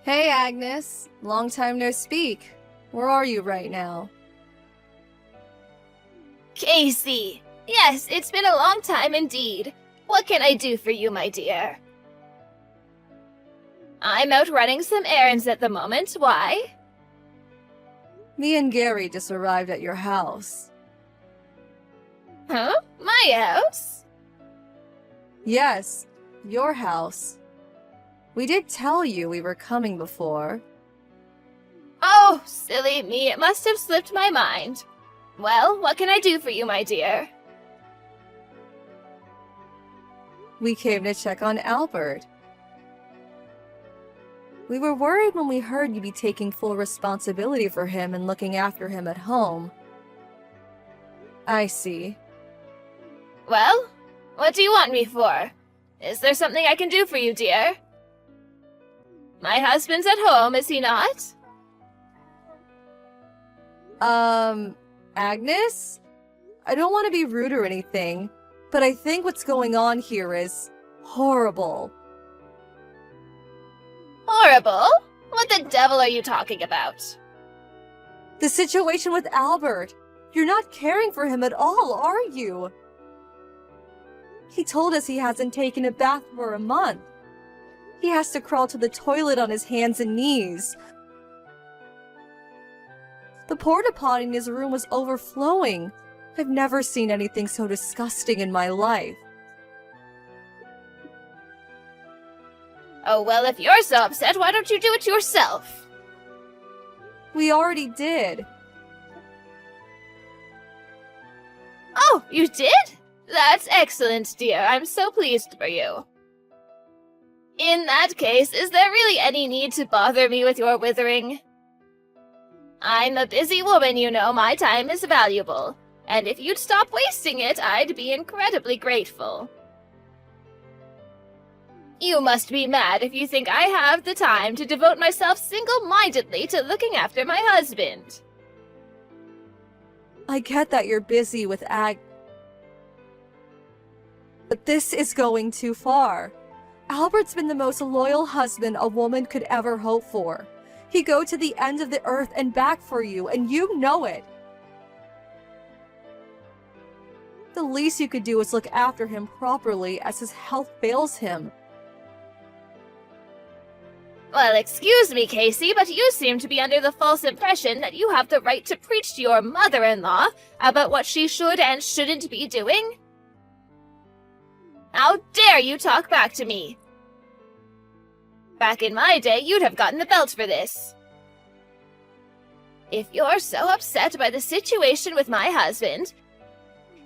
Hey, Agnes. Long time no speak. Where are you right now? Casey! Yes, it's been a long time indeed. What can I do for you, my dear? I'm out running some errands at the moment. Why? Me and Gary just arrived at your house. Huh? My house? Yes, your house. We did tell you we were coming before. Oh, silly me, it must have slipped my mind. Well, what can I do for you, my dear? We came to check on Albert. We were worried when we heard you'd be taking full responsibility for him and looking after him at home. I see. Well, what do you want me for? Is there something I can do for you, dear? My husband's at home, is he not? Agnes? I don't want to be rude or anything, but I think what's going on here is horrible. Horrible? What the devil are you talking about? The situation with Albert. You're not caring for him at all, are you? He told us he hasn't taken a bath for a month. He has to crawl to the toilet on his hands and knees. The porta potty in his room was overflowing. I've never seen anything so disgusting in my life. Oh, well, if you're so upset, why don't you do it yourself? We already did. Oh, you did? That's excellent, dear. I'm so pleased for you. In that case, is there really any need to bother me with your withering? I'm a busy woman, you know. My time is valuable. And if you'd stop wasting it, I'd be incredibly grateful. You must be mad if you think I have the time to devote myself single-mindedly to looking after my husband. I get that you're busy with but this is going too far. Albert's been the most loyal husband a woman could ever hope for. He'd go to the end of the earth and back for you, and you know it. The least you could do is look after him properly as his health fails him. Well, excuse me, Casey, but you seem to be under the false impression that you have the right to preach to your mother-in-law about what she should and shouldn't be doing. How dare you talk back to me? Back in my day, you'd have gotten the belt for this. If you're so upset by the situation with my husband,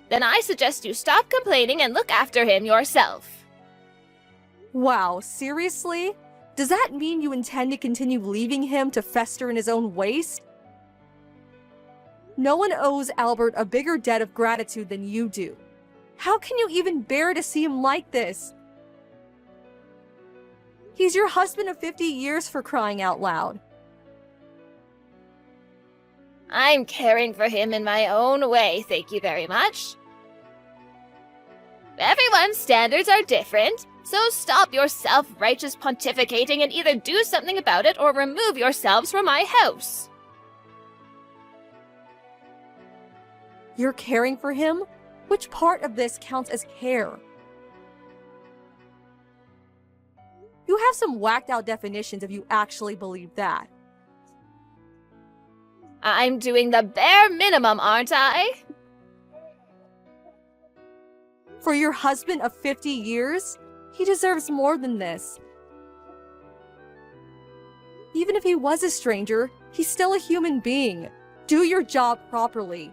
then I suggest you stop complaining and look after him yourself. Wow, seriously? Does that mean you intend to continue leaving him to fester in his own waste? No one owes Albert a bigger debt of gratitude than you do. How can you even bear to see him like this? He's your husband of 50 years, for crying out loud. I'm caring for him in my own way, thank you very much. Everyone's standards are different, so stop your self-righteous pontificating and either do something about it or remove yourselves from my house. You're caring for him? Which part of this counts as care? You have some whacked-out definitions if you actually believe that. I'm doing the bare minimum, aren't I? For your husband of 50 years, he deserves more than this. Even if he was a stranger, he's still a human being. Do your job properly.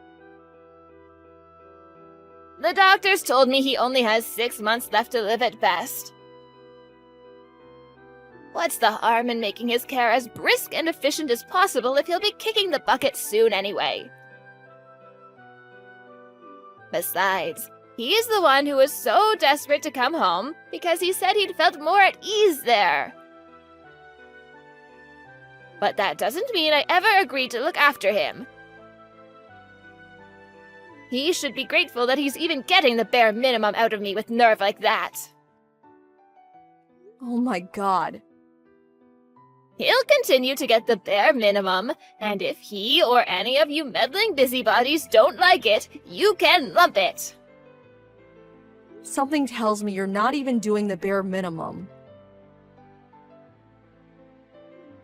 The doctors told me he only has 6 months left to live at best. What's the harm in making his care as brisk and efficient as possible if he'll be kicking the bucket soon anyway? Besides, he's the one who was so desperate to come home because he said he'd felt more at ease there. But that doesn't mean I ever agreed to look after him. He should be grateful that he's even getting the bare minimum out of me with nerve like that. Oh my god. He'll continue to get the bare minimum, and if he or any of you meddling busybodies don't like it, you can lump it. Something tells me you're not even doing the bare minimum.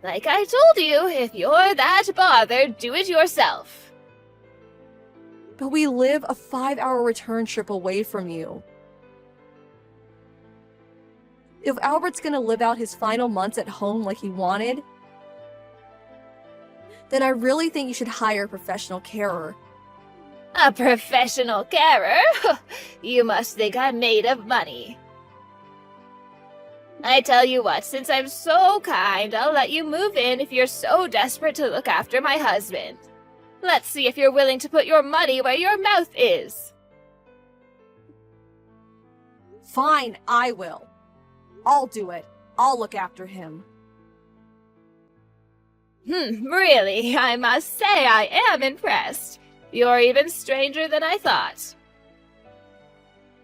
Like I told you, if you're that bothered, do it yourself. But we live a 5-hour return trip away from you. If Albert's gonna live out his final months at home like he wanted, then I really think you should hire a professional carer. A professional carer? You must think I'm made of money. I tell you what, since I'm so kind, I'll let you move in if you're so desperate to look after my husband. Let's see if you're willing to put your money where your mouth is. Fine, I will. I'll do it. I'll look after him. Really, I must say I am impressed. You're even stranger than I thought.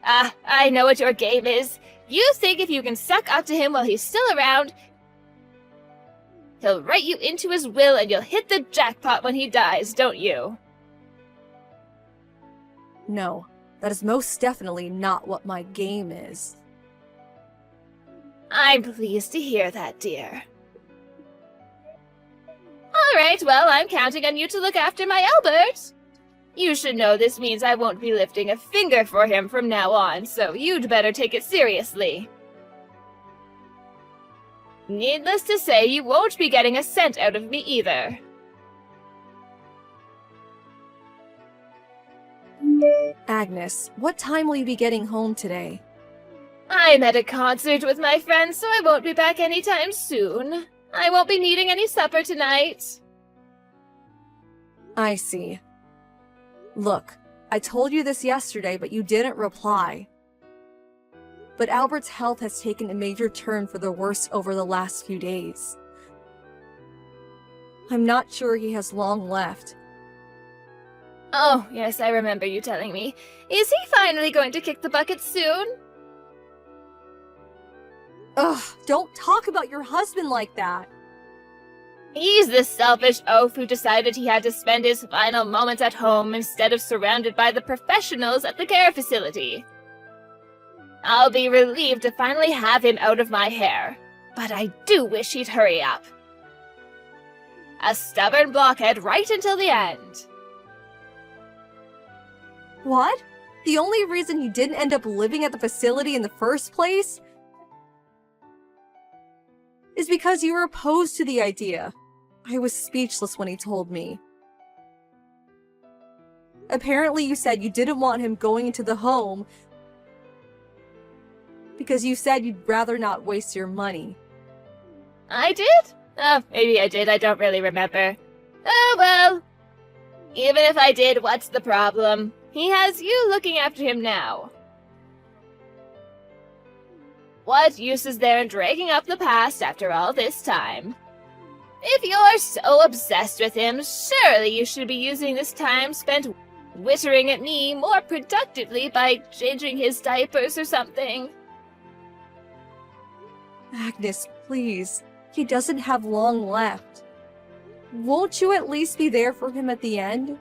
I know what your game is. You think if you can suck up to him while he's still around, he'll write you into his will and you'll hit the jackpot when he dies, don't you? No, that is most definitely not what my game is. I'm pleased to hear that, dear. All right, well, I'm counting on you to look after my Albert. You should know this means I won't be lifting a finger for him from now on, so you'd better take it seriously. Needless to say, you won't be getting a cent out of me either. Agnes, what time will you be getting home today? I'm at a concert with my friends, so I won't be back anytime soon. I won't be needing any supper tonight. I see. Look, I told you this yesterday, but you didn't reply. But Albert's health has taken a major turn for the worse over the last few days. I'm not sure he has long left. Oh, yes, I remember you telling me. Is he finally going to kick the bucket soon? Ugh, don't talk about your husband like that. He's the selfish oaf who decided he had to spend his final moments at home instead of surrounded by the professionals at the care facility. I'll be relieved to finally have him out of my hair, but I do wish he'd hurry up. A stubborn blockhead right until the end. What? The only reason he didn't end up living at the facility in the first place is because you were opposed to the idea. I was speechless when he told me. Apparently you said you didn't want him going into the home because you said you'd rather not waste your money. I did? Oh, maybe I did, I don't really remember. Oh well. Even if I did, what's the problem? He has you looking after him now. What use is there in dragging up the past after all this time? If you're so obsessed with him, surely you should be using this time spent wittering at me more productively by changing his diapers or something. Agnes, please. He doesn't have long left. Won't you at least be there for him at the end?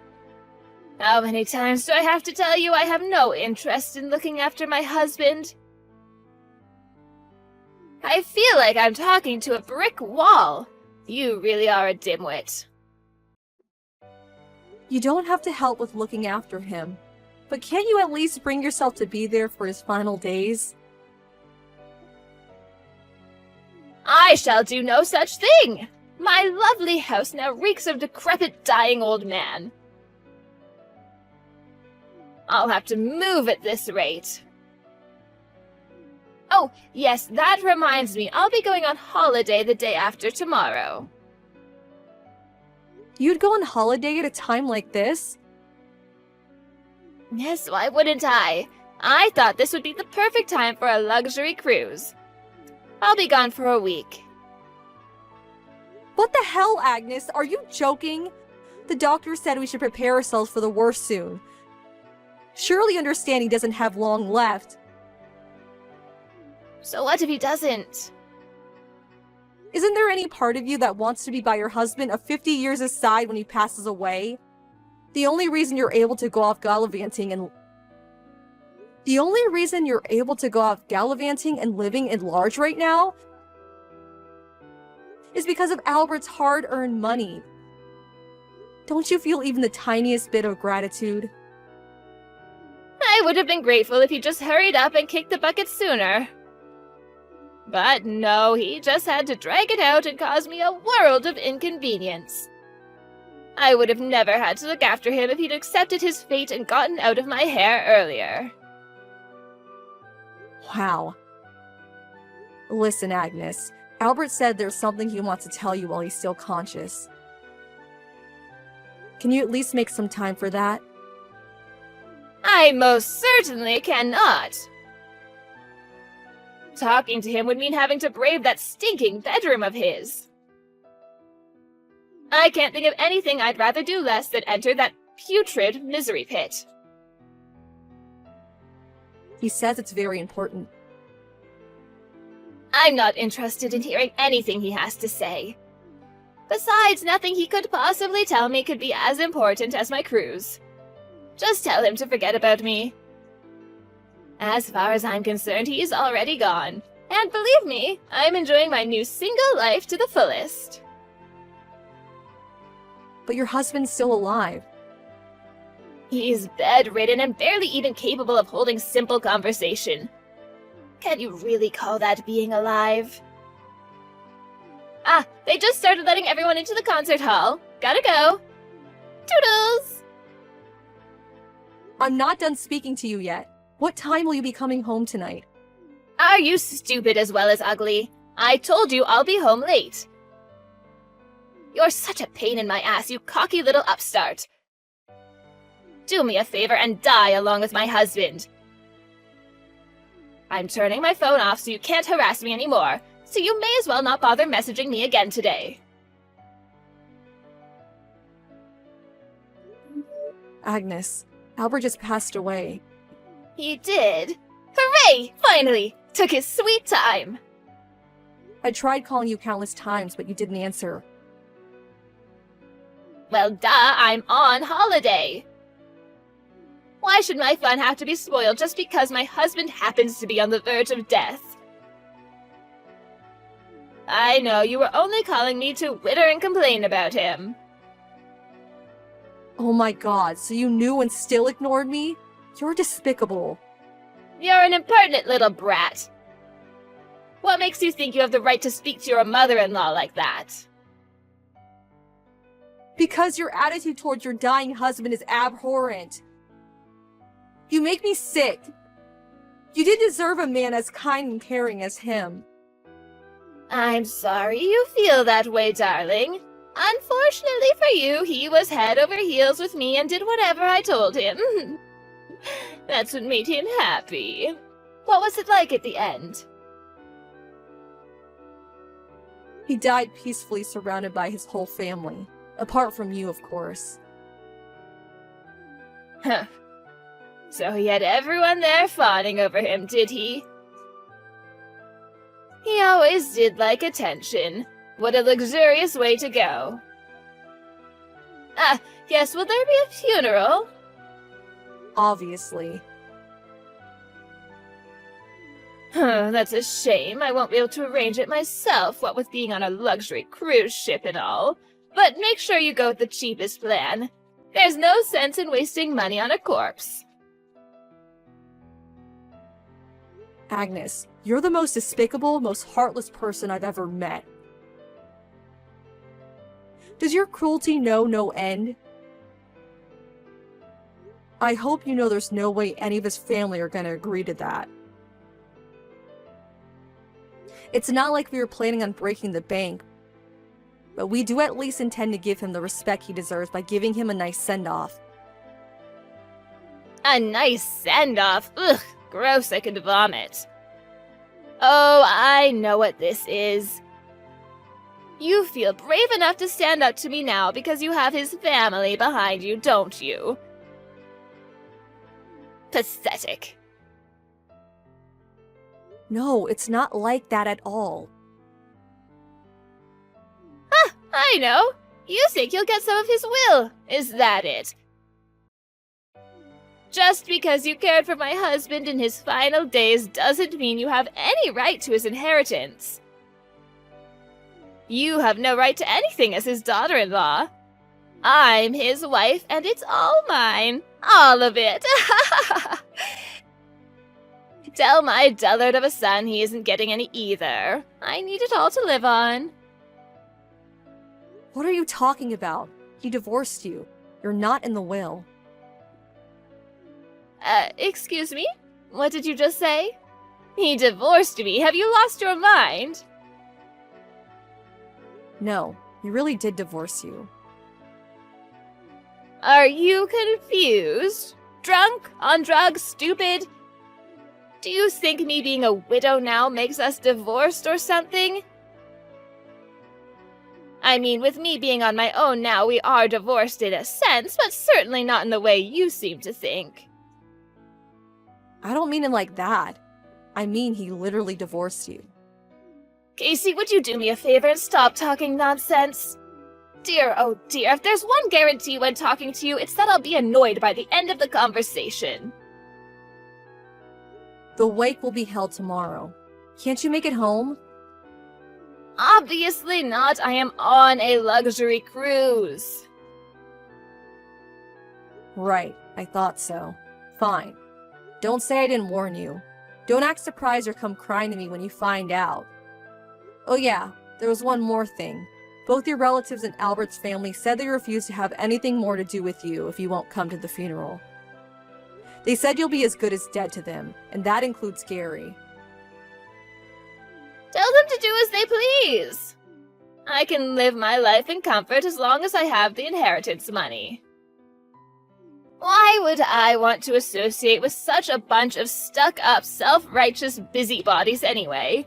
How many times do I have to tell you I have no interest in looking after my husband? I feel like I'm talking to a brick wall. You really are a dimwit. You don't have to help with looking after him, but can't you at least bring yourself to be there for his final days? I shall do no such thing! My lovely house now reeks of decrepit, dying old man. I'll have to move at this rate. Oh, yes, that reminds me. I'll be going on holiday the day after tomorrow. You'd go on holiday at a time like this? Yes, why wouldn't I? I thought this would be the perfect time for a luxury cruise. I'll be gone for a week. What the hell, Agnes? Are you joking? The doctor said we should prepare ourselves for the worst soon. Surely you understand he doesn't have long left. So what if he doesn't? Isn't there any part of you that wants to be by your husband of 50 years aside when he passes away? The only reason you're able to go off gallivanting and living in large right now is because of Albert's hard-earned money. Don't you feel even the tiniest bit of gratitude? I would have been grateful if he just hurried up and kicked the bucket sooner. But no, he just had to drag it out and cause me a world of inconvenience. I would have never had to look after him if he'd accepted his fate and gotten out of my hair earlier. Wow. Listen, Agnes. Albert said there's something he wants to tell you while he's still conscious. Can you at least make some time for that? I most certainly cannot. Talking to him would mean having to brave that stinking bedroom of his. I can't think of anything I'd rather do less than enter that putrid misery pit. He says it's very important. I'm not interested in hearing anything he has to say. Besides, nothing he could possibly tell me could be as important as my cruise. Just tell him to forget about me. As far as I'm concerned, he's already gone. And believe me, I'm enjoying my new single life to the fullest. But your husband's still alive. He's bedridden and barely even capable of holding simple conversation. Can you really call that being alive? Ah, they just started letting everyone into the concert hall. Gotta go. Toodles! I'm not done speaking to you yet. What time will you be coming home tonight? Are you stupid as well as ugly? I told you I'll be home late. You're such a pain in my ass, you cocky little upstart. Do me a favor and die along with my husband. I'm turning my phone off so you can't harass me anymore, so you may as well not bother messaging me again today. Agnes, Albert just passed away. He did? Hooray! Finally! Took his sweet time! I tried calling you countless times, but you didn't answer. Well, duh, I'm on holiday. Why should my fun have to be spoiled just because my husband happens to be on the verge of death? I know, you were only calling me to witter and complain about him. Oh my god, so you knew and still ignored me? You're despicable. You're an impertinent little brat. What makes you think you have the right to speak to your mother-in-law like that? Because your attitude towards your dying husband is abhorrent. You make me sick. You didn't deserve a man as kind and caring as him. I'm sorry you feel that way, darling. Unfortunately for you, he was head over heels with me and did whatever I told him. That's what made him happy. What was it like at the end? He died peacefully surrounded by his whole family. Apart from you, of course. Huh. So he had everyone there fawning over him, did he? He always did like attention. What a luxurious way to go. Ah, yes, will there be a funeral? Obviously. That's a shame. I won't be able to arrange it myself, what with being on a luxury cruise ship and all. But make sure you go with the cheapest plan. There's no sense in wasting money on a corpse. Agnes, you're the most despicable, most heartless person I've ever met. Does your cruelty know no end? I hope you know there's no way any of his family are gonna agree to that. It's not like we were planning on breaking the bank, but we do at least intend to give him the respect he deserves by giving him a nice send-off. A nice send-off? Ugh, gross, I could vomit. Oh, I know what this is. You feel brave enough to stand up to me now because you have his family behind you, don't you? Pathetic. No, it's not like that at all. I know. You think you'll get some of his will. Is that it? Just because you cared for my husband in his final days doesn't mean you have any right to his inheritance. You have no right to anything as his daughter-in-law. I'm his wife, and it's all mine. All of it. Tell my dullard of a son he isn't getting any either. I need it all to live on. What are you talking about? He divorced you. You're not in the will. Excuse me? What did you just say? He divorced me. Have you lost your mind? No, he really did divorce you. Are you confused? Drunk? On drugs? Stupid? Do you think me being a widow now makes us divorced or something? I mean, with me being on my own now, we are divorced in a sense, but certainly not in the way you seem to think. I don't mean it like that. I mean he literally divorced you. Casey, would you do me a favor and stop talking nonsense? Dear, oh dear, if there's one guarantee when talking to you, it's that I'll be annoyed by the end of the conversation. The wake will be held tomorrow. Can't you make it home? Obviously not. I am on a luxury cruise. Right, I thought so. Fine. Don't say I didn't warn you. Don't act surprised or come crying to me when you find out. Oh yeah, there was one more thing. Both your relatives and Albert's family said they refuse to have anything more to do with you if you won't come to the funeral. They said you'll be as good as dead to them, and that includes Gary. Tell them to do as they please. I can live my life in comfort as long as I have the inheritance money. Why would I want to associate with such a bunch of stuck-up, self-righteous busybodies anyway?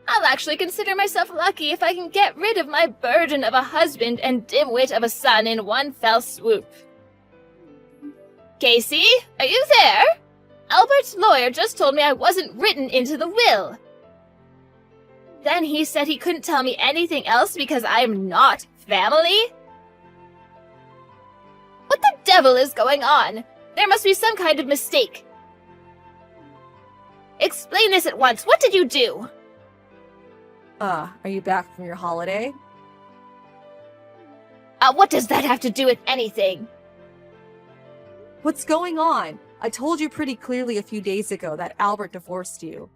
I'll actually consider myself lucky if I can get rid of my burden of a husband and dimwit of a son in one fell swoop. Casey, are you there? Albert's lawyer just told me I wasn't written into the will. Then he said he couldn't tell me anything else because I'm not family? What the devil is going on? There must be some kind of mistake. Explain this at once. What did you do? Are you back from your holiday? What does that have to do with anything? What's going on? I told you pretty clearly a few days ago that Albert divorced you.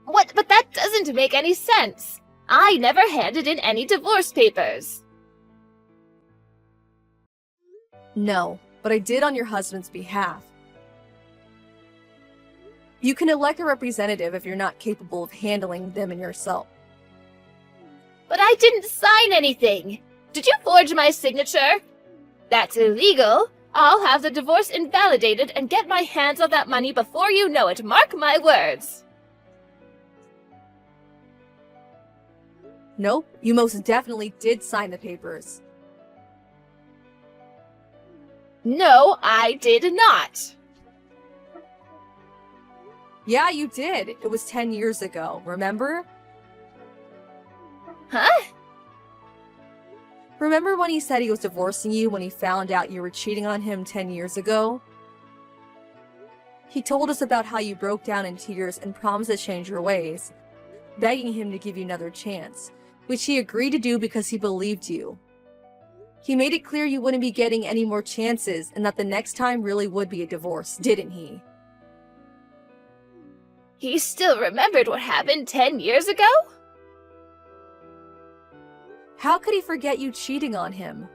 What? But that doesn't make any sense. I never handed in any divorce papers. No, but I did on your husband's behalf. You can elect a representative if you're not capable of handling them and yourself. But I didn't sign anything. Did you forge my signature? That's illegal. I'll have the divorce invalidated and get my hands on that money before you know it. Mark my words. Nope, you most definitely did sign the papers. No, I did not. Yeah, you did. It was 10 years ago, remember? Huh? Remember when he said he was divorcing you when he found out you were cheating on him 10 years ago? He told us about how you broke down in tears and promised to change your ways, begging him to give you another chance, which he agreed to do because he believed you. He made it clear you wouldn't be getting any more chances and that the next time really would be a divorce, didn't he? He still remembered what happened 10 years ago? How could he forget you cheating on him?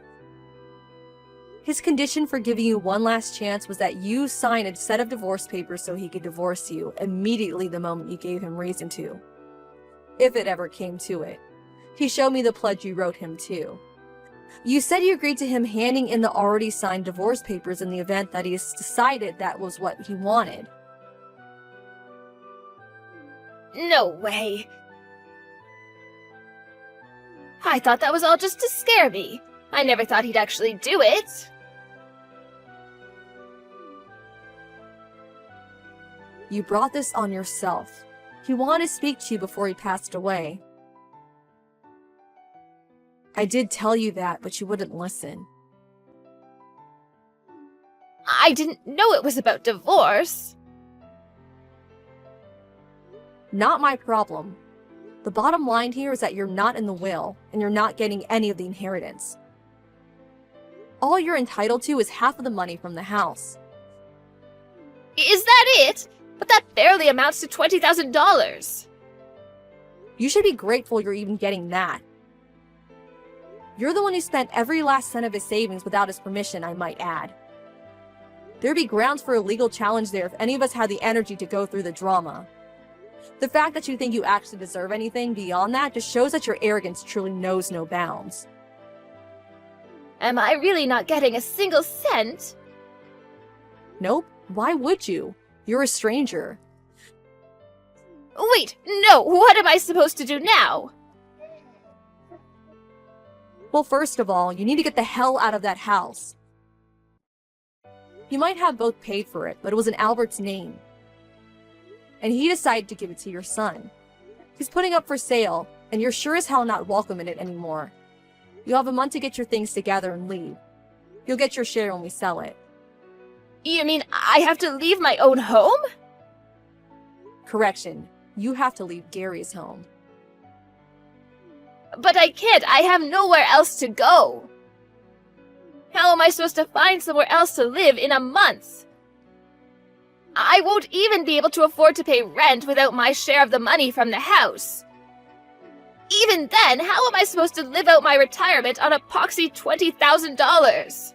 His condition for giving you one last chance was that you sign a set of divorce papers so he could divorce you immediately the moment you gave him reason to. If it ever came to it. He showed me the pledge you wrote him too. You said you agreed to him handing in the already signed divorce papers in the event that he decided that was what he wanted. No way. I thought that was all just to scare me. I never thought he'd actually do it. You brought this on yourself. He wanted to speak to you before he passed away. I did tell you that, but you wouldn't listen. I didn't know it was about divorce. Not my problem. The bottom line here is that you're not in the will, and you're not getting any of the inheritance. All you're entitled to is half of the money from the house. Is that it? But that barely amounts to $20,000. You should be grateful you're even getting that. You're the one who spent every last cent of his savings without his permission, I might add. There'd be grounds for a legal challenge there if any of us had the energy to go through the drama. The fact that you think you actually deserve anything beyond that just shows that your arrogance truly knows no bounds. Am I really not getting a single cent? Nope, why would you? You're a stranger. Wait, no, what am I supposed to do now? Well, first of all, you need to get the hell out of that house. You might have both paid for it, but it was in Albert's name. And he decided to give it to your son. He's putting up for sale, and you're sure as hell not welcome in it anymore. You'll have a month to get your things together and leave. You'll get your share when we sell it. You mean I have to leave my own home? Correction, you have to leave Gary's home. But I can't, I have nowhere else to go. How am I supposed to find somewhere else to live in a month? I won't even be able to afford to pay rent without my share of the money from the house. Even then, how am I supposed to live out my retirement on a poxy $20,000?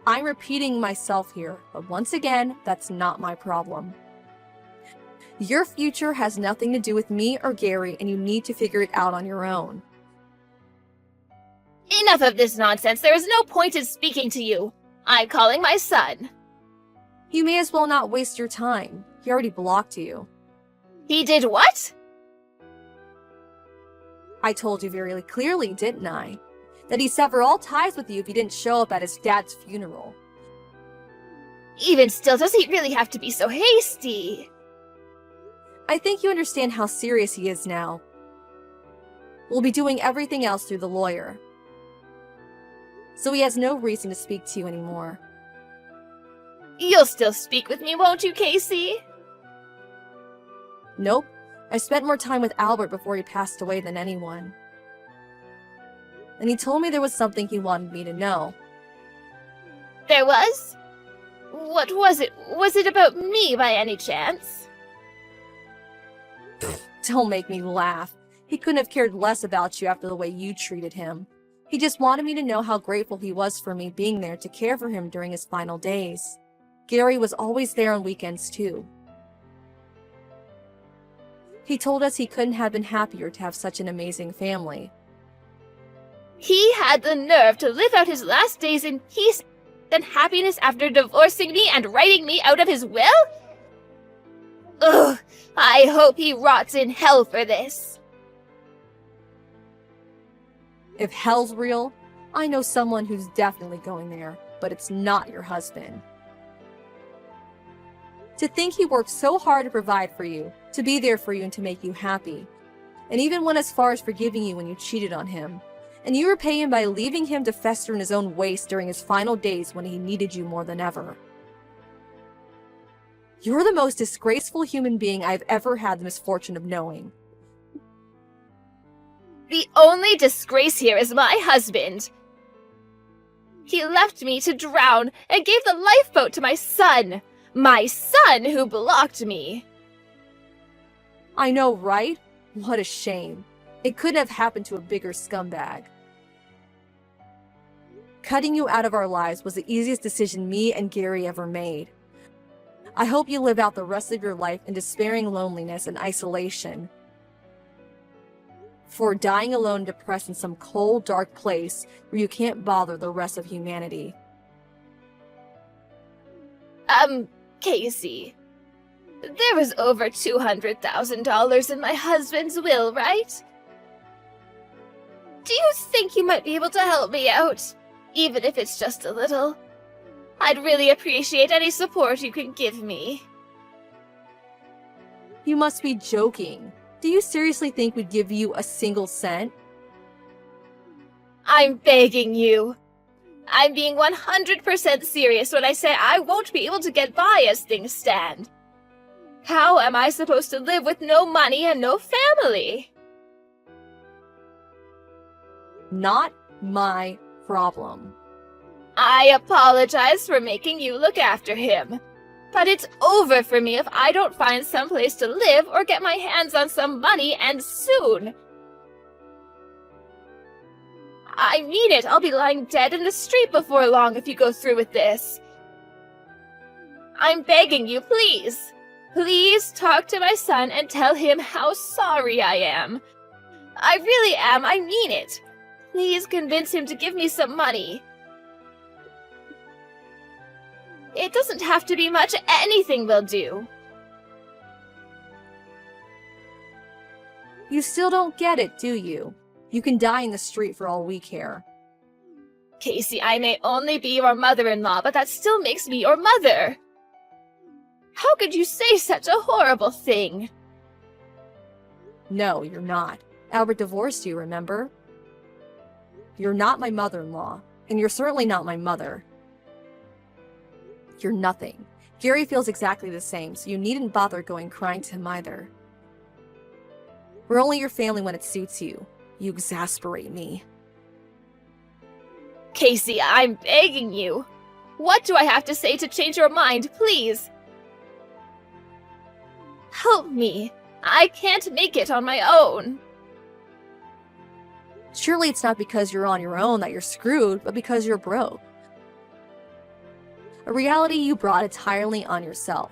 I'm repeating myself here, but once again, that's not my problem. Your future has nothing to do with me or Gary, and you need to figure it out on your own. Enough of this nonsense. There is no point in speaking to you. I'm calling my son. You may as well not waste your time. He already blocked you. He did what? I told you very clearly, didn't I? That he'd sever all ties with you if you didn't show up at his dad's funeral. Even still, does he really have to be so hasty? I think you understand how serious he is now. We'll be doing everything else through the lawyer. So he has no reason to speak to you anymore. You'll still speak with me, won't you, Casey? Nope. I spent more time with Albert before he passed away than anyone. And he told me there was something he wanted me to know. There was? What was it? Was it about me by any chance? Don't make me laugh. He couldn't have cared less about you after the way you treated him. He just wanted me to know how grateful he was for me being there to care for him during his final days. Gary was always there on weekends too. He told us he couldn't have been happier to have such an amazing family. He had the nerve to live out his last days in peace and happiness after divorcing me and writing me out of his will? Ugh, I hope he rots in hell for this. If hell's real, I know someone who's definitely going there, but it's not your husband. To think he worked so hard to provide for you, to be there for you and to make you happy, and even went as far as forgiving you when you cheated on him, and you repay him by leaving him to fester in his own waste during his final days when he needed you more than ever. You're the most disgraceful human being I've ever had the misfortune of knowing. The only disgrace here is my husband. He left me to drown and gave the lifeboat to my son. My son who blocked me. I know, right? What a shame. It couldn't have happened to a bigger scumbag. Cutting you out of our lives was the easiest decision me and Gary ever made. I hope you live out the rest of your life in despairing loneliness and isolation. For dying alone, depressed in some cold, dark place where you can't bother the rest of humanity. Casey. There was over $200,000 in my husband's will, right? Do you think you might be able to help me out? Even if it's just a little. I'd really appreciate any support you can give me. You must be joking. Do you seriously think we'd give you a single cent? I'm begging you. I'm being 100% serious when I say I won't be able to get by as things stand. How am I supposed to live with no money and no family? Not my problem. I apologize for making you look after him. But it's over for me if I don't find some place to live or get my hands on some money, and soon. I mean it, I'll be lying dead in the street before long if you go through with this. I'm begging you, please. Please talk to my son and tell him how sorry I am. I really am, I mean it. Please convince him to give me some money. It doesn't have to be much, anything will do. You still don't get it, do you? You can die in the street for all we care. Casey, I may only be your mother-in-law, but that still makes me your mother. How could you say such a horrible thing? No, you're not. Albert divorced you, remember? You're not my mother-in-law, and you're certainly not my mother. You're nothing. Gary feels exactly the same, so you needn't bother going crying to him either. We're only your family when it suits you. You exasperate me. Casey, I'm begging you. What do I have to say to change your mind, please? Help me. I can't make it on my own. Surely it's not because you're on your own that you're screwed, but because you're broke. A reality you brought entirely on yourself.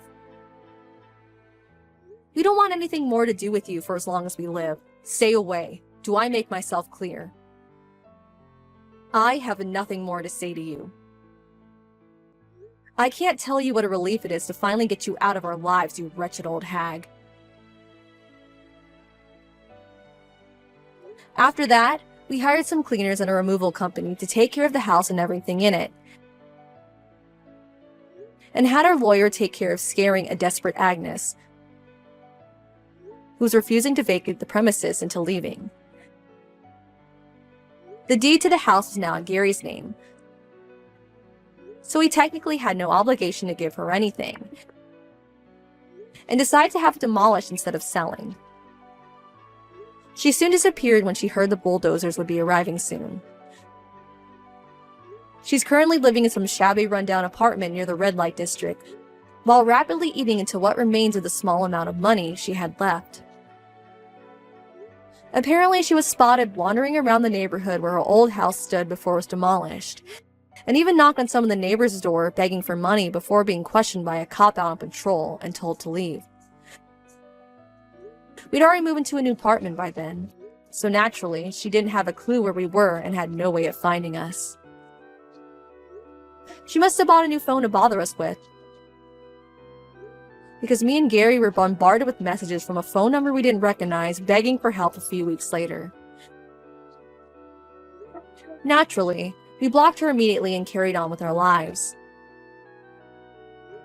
We don't want anything more to do with you for as long as we live. Stay away. Do I make myself clear? I have nothing more to say to you. I can't tell you what a relief it is to finally get you out of our lives, you wretched old hag. After that, we hired some cleaners and a removal company to take care of the house and everything in it, and had our lawyer take care of scaring a desperate Agnes, who was refusing to vacate the premises until leaving. The deed to the house was now in Gary's name, so he technically had no obligation to give her anything, and decided to have it demolished instead of selling. She soon disappeared when she heard the bulldozers would be arriving soon. She's currently living in some shabby rundown apartment near the red light district, while rapidly eating into what remains of the small amount of money she had left. Apparently, she was spotted wandering around the neighborhood where her old house stood before it was demolished, and even knocked on some of the neighbors' door begging for money before being questioned by a cop out on patrol and told to leave. We'd already moved into a new apartment by then, so naturally, she didn't have a clue where we were and had no way of finding us. She must have bought a new phone to bother us with, because me and Gary were bombarded with messages from a phone number we didn't recognize begging for help a few weeks later. Naturally, we blocked her immediately and carried on with our lives.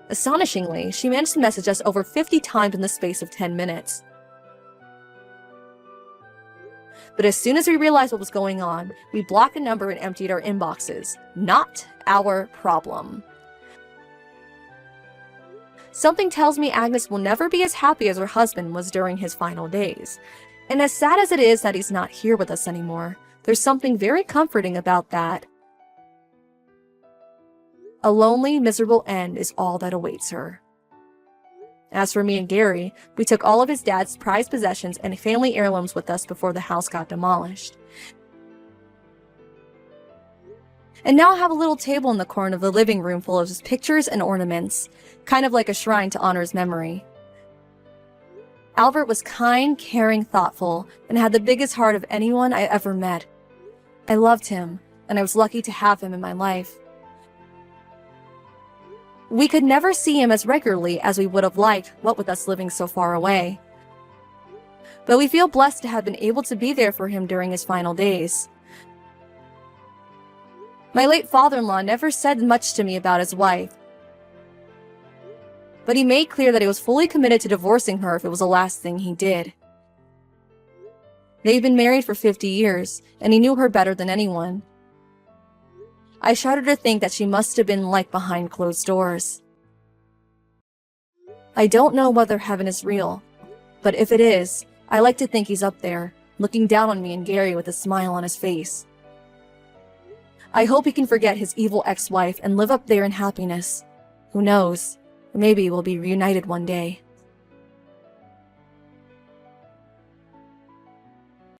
Astonishingly, she managed to message us over 50 times in the space of 10 minutes. But as soon as we realized what was going on, we blocked the number and emptied our inboxes. Not our problem. Something tells me Agnes will never be as happy as her husband was during his final days. And as sad as it is that he's not here with us anymore, there's something very comforting about that. A lonely, miserable end is all that awaits her. As for me and Gary, we took all of his dad's prized possessions and family heirlooms with us before the house got demolished. And now I have a little table in the corner of the living room full of just pictures and ornaments, kind of like a shrine to honor his memory. Albert was kind, caring, thoughtful, and had the biggest heart of anyone I ever met. I loved him, and I was lucky to have him in my life. We could never see him as regularly as we would have liked, what with us living so far away. But we feel blessed to have been able to be there for him during his final days. My late father-in-law never said much to me about his wife, but he made clear that he was fully committed to divorcing her if it was the last thing he did. They've been married for 50 years, and he knew her better than anyone. I shudder to think that she must have been like behind closed doors. I don't know whether heaven is real, but if it is, I like to think he's up there, looking down on me and Gary with a smile on his face. I hope he can forget his evil ex-wife and live up there in happiness. Who knows? Maybe we'll be reunited one day.